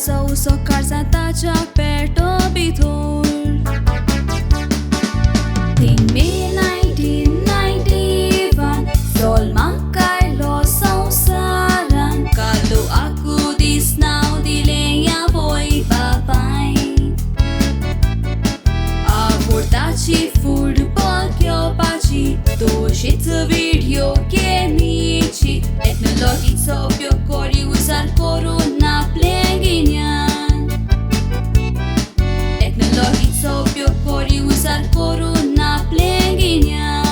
usou carzata de aperto bitor. Em 1991, Solma Carlo Sausaran, Carlo Acutis now dileia voi papai. Abordaci football kyo paci, doshit video chemici, technologic sobio cori usar corona plenginian. Technologic sobio cori usar corona plenginian.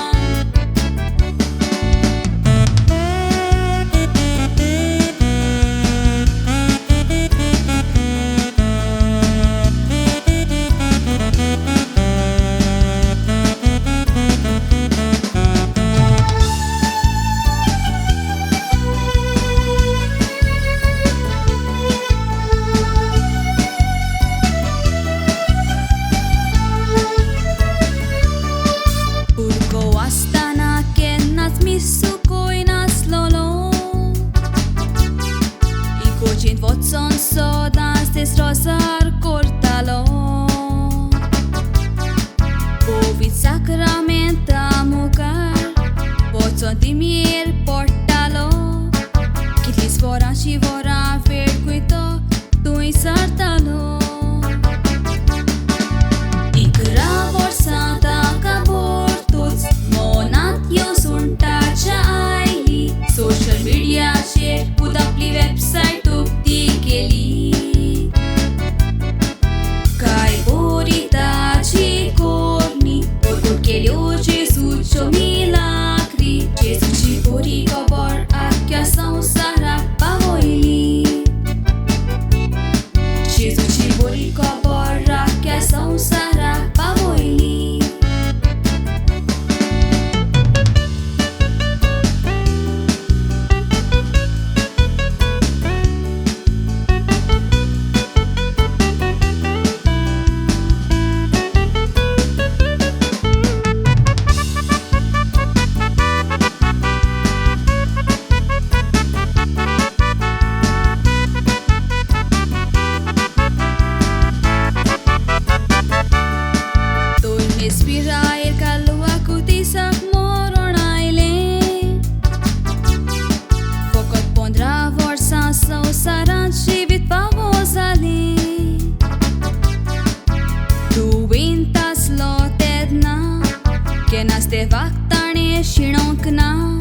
Watson sodas destrozar cortalo. Ovid sacramenta mucar, Watson dimir portalo. Kitlis vora și vora vercuito, tu-i sartalo. Icra vorsata ca portuți, monat eu sunt tacia aili. Social media share, put up li website Kelly Kai borita ci corni Oricum Kelly Jesus ciò milagri Jesus ci bori cobor Acchia sau sara pavoili Jesus ci bori cobor Acchia sau sara pavoili. Inspirair Carlo Acutis ak moronaile. Fokot pondra vorsa sau saran shivit pavozali. Duintas lotedna Kenas te vaktane shinonkna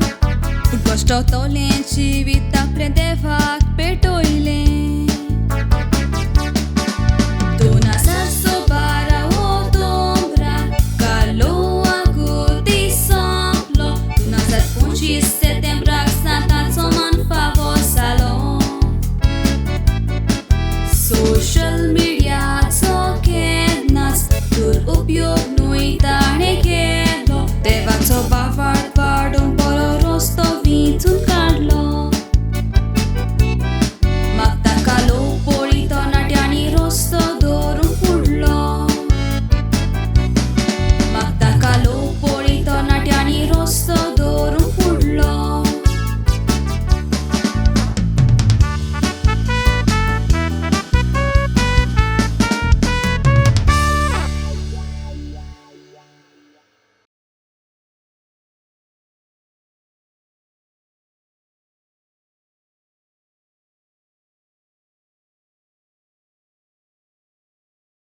Put kosto tolen shivit aprende vakt petoile.